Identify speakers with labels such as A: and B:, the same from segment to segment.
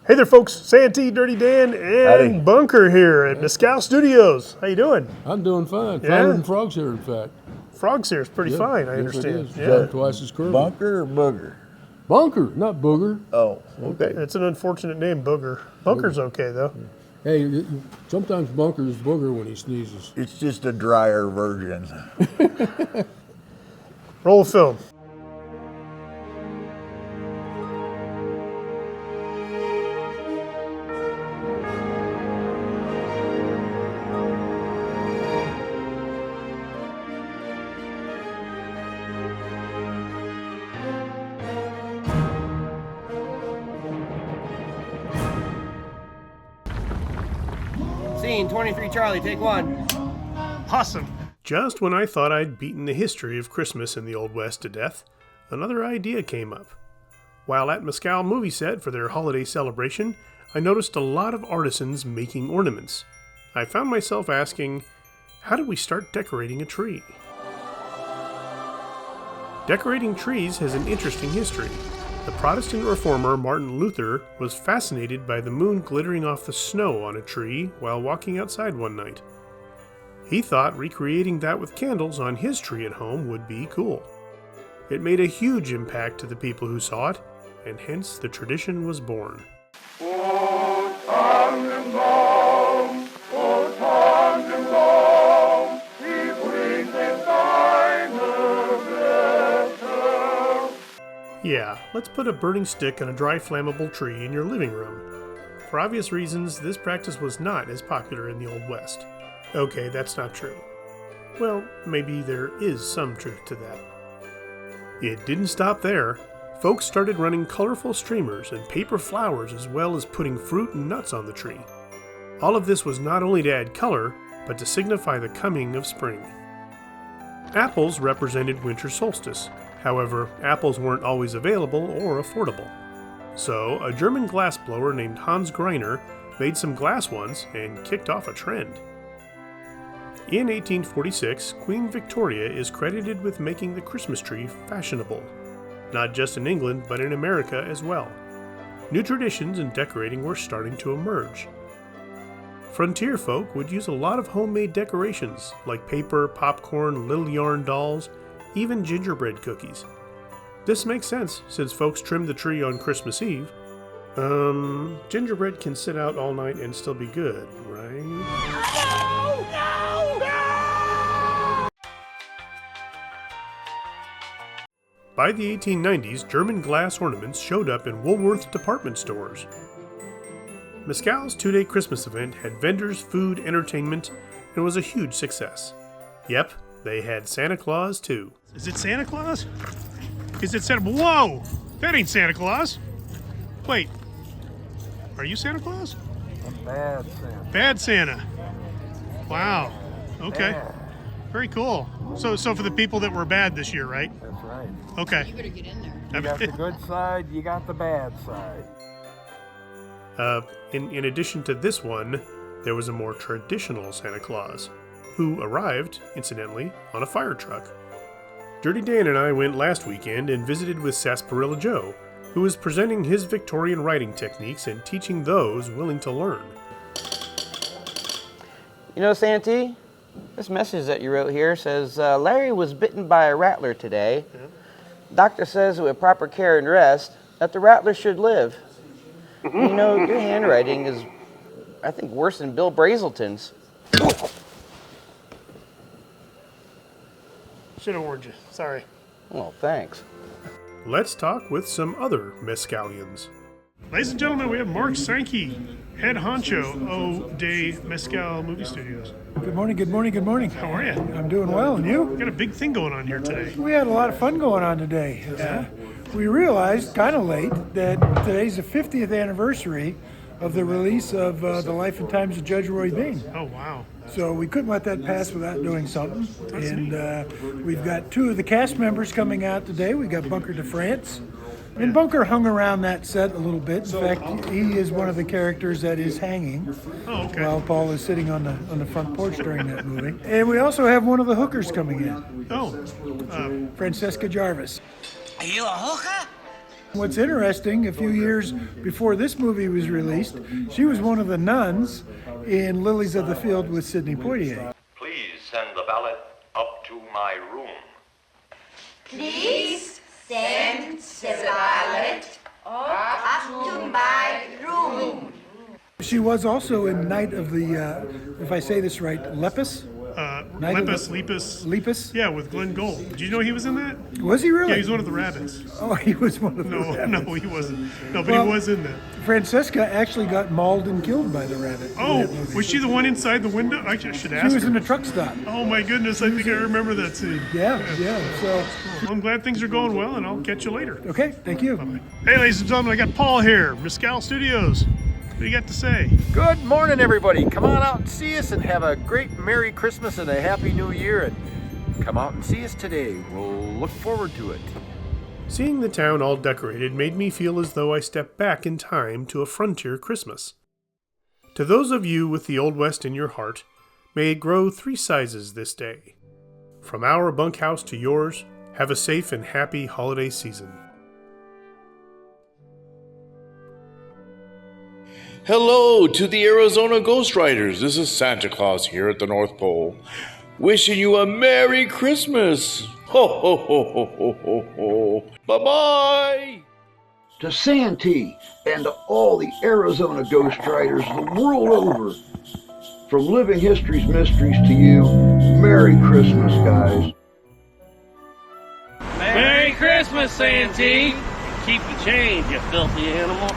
A: Hey there, folks. Santee, Dirty Dan, and Bunker here at Mescal Studios. How you doing?
B: I'm doing fine.
A: Yeah?
B: Finer than Frog's here, in fact.
A: Frog's here is pretty fine, I understand.
B: Yeah. Twice as curvy.
C: Bunker or Booger?
B: Bunker, not Booger.
C: Oh, okay.
A: It's an unfortunate name, Booger. Bunker's okay, though.
B: Hey, sometimes Bunker's Booger when he sneezes.
C: It's just a drier version.
A: Roll of film.
D: Scene 23 Charlie, take one.
A: Awesome. Just when I thought I'd beaten the history of Christmas in the Old West to death, another idea came up. While at Mescal Movie Set for their holiday celebration, I noticed a lot of artisans making ornaments. I found myself asking, how do we start decorating a tree? Decorating trees has an interesting history. The Protestant reformer Martin Luther was fascinated by the moon glittering off the snow on a tree while walking outside one night. He thought recreating that with candles on his tree at home would be cool. It made a huge impact to the people who saw it, and hence the tradition was born. Yeah, let's put a burning stick on a dry flammable tree in your living room. For obvious reasons, this practice was not as popular in the Old West. Okay, that's not true. Well, maybe there is some truth to that. It didn't stop there. Folks started running colorful streamers and paper flowers as well as putting fruit and nuts on the tree. All of this was not only to add color, but to signify the coming of spring. Apples represented winter solstice. However, apples weren't always available or affordable. So, a German glassblower named Hans Greiner made some glass ones and kicked off a trend. In 1846, Queen Victoria is credited with making the Christmas tree fashionable. Not just in England, but in America as well. New traditions in decorating were starting to emerge. Frontier folk would use a lot of homemade decorations, like paper, popcorn, little yarn dolls, even gingerbread cookies. This makes sense, since folks trimmed the tree on Christmas Eve. Gingerbread can sit out all night and still be good, right? No! No! No! By the 1890s, German glass ornaments showed up in Woolworth department stores. Mescal's two-day Christmas event had vendors, food, entertainment, and was a huge success. Yep, they had Santa Claus too. Is it Santa Claus? Is it Santa? Whoa! That ain't Santa Claus. Wait. Are you Santa Claus?
C: I'm bad Santa.
A: Bad Santa. Wow. Okay.
C: Bad.
A: Very cool. So for the people that were bad this year, right?
C: That's right.
A: Okay.
E: You better get in there.
C: You got the good side, you got the bad side.
A: In addition to this one, there was a more traditional Santa Claus, who arrived, incidentally, on a fire truck. Dirty Dan and I went last weekend and visited with Sarsaparilla Joe, who is presenting his Victorian writing techniques and teaching those willing to learn.
D: You know, Santee, this message that you wrote here says, Larry was bitten by a rattler today. Yeah. Doctor says with proper care and rest that the rattler should live. You know, your handwriting is, I think, worse than Bill Brazelton's.
A: Should have warned you. Sorry.
D: Well, thanks.
A: Let's talk with some other Mescalians. Ladies and gentlemen, we have Mark Sankey, head honcho de Mescal Movie Studios.
F: Good morning, good morning, good morning.
A: How are you?
F: I'm doing well, and you?
A: We got a big thing going on here today.
F: We had a lot of fun going on today. We realized, kind of late, that today's the 50th anniversary of the release of The Life and Times of Judge Roy Bean.
A: Oh, wow.
F: So we couldn't let that pass without doing something.
A: That's
F: And we've got two of the cast members coming out today. We've got Bunker de France. And Bunker hung around that set a little bit. In fact, he is one of the characters that is hanging while Paul is sitting on the front porch during that movie. And we also have one of the hookers coming in.
A: Oh.
F: Francesca Jarvis.
E: Are you a hooker?
F: What's interesting, a few years before this movie was released, she was one of the nuns in Lilies of the Field with Sidney Poitier.
E: Please send the valet up to my room.
G: Please send the valet up to my room.
F: She was also in Night of the, if I say this right, Lepus?
A: Lepus. Yeah, with Glenn Gould. Did you know he was in that?
F: Was he really?
A: Yeah, he's one of the rabbits.
F: Oh, he was one of the rabbits.
A: No, he wasn't. No, but he was in that.
F: Francesca actually got mauled and killed by the rabbit.
A: Oh, was she the one inside the window? I should ask
F: She was
A: her.
F: in a truck stop.
A: Oh my goodness, I think I remember that scene.
F: Yeah. So,
A: Well, I'm glad things are going well, and I'll catch you later.
F: okay, thank you.
A: Hey, ladies and gentlemen, I got Paul here, Mescal Studios. What do you got to say?
H: Good morning, everybody. Come on out and see us and have a great Merry Christmas and a Happy New Year. And come out and see us today. We'll look forward to it.
A: Seeing the town all decorated made me feel as though I stepped back in time to a frontier Christmas. To those of you with the Old West in your heart, may it grow 3 sizes this day. From our bunkhouse to yours, have a safe and happy holiday season.
I: Hello to the Arizona Ghost Riders. This is Santa Claus here at the North Pole, wishing you a Merry Christmas. Ho, ho, ho, ho, ho, ho, ho. Bye-bye.
J: To Santee and to all the Arizona Ghost Riders the world over, from Living History's Mysteries to you, Merry Christmas, guys.
K: Merry Christmas, Santee. Keep the change, you filthy animal.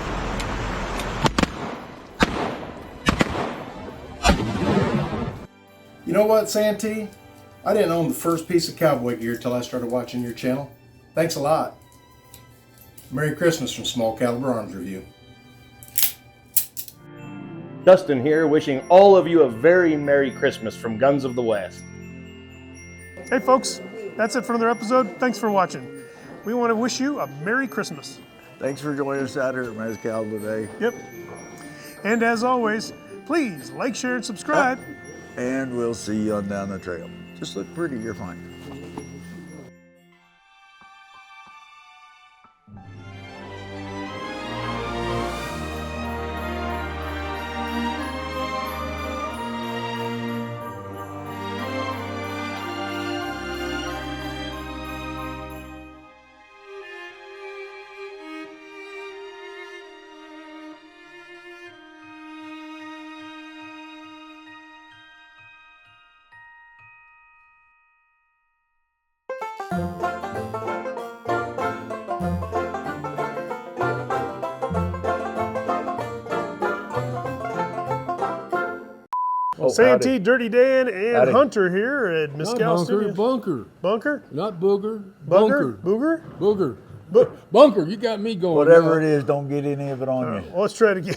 L: You know what, Santee? I didn't own the first piece of cowboy gear till I started watching your channel. Thanks a lot. Merry Christmas from Small Caliber Arms Review.
M: Dustin here, wishing all of you a very Merry Christmas from Guns of the West.
A: Hey folks, that's it for another episode. Thanks for watching. We want to wish you a Merry Christmas.
C: Thanks for joining us out here at Mescal today.
A: Yep. And as always, please like, share, and subscribe.
C: And we'll see you on down the trail. Just look pretty, you're fine.
A: Santee, Dirty Dan, and
C: Howdy.
A: Hunter here at Mescal Studios.
B: Bunker.
A: Bunker?
B: Not booger.
A: Bunker? Booger?
B: Booger. Bunker, you got me going.
C: Whatever it is, don't get any of it on you.
A: Well, let's try it again.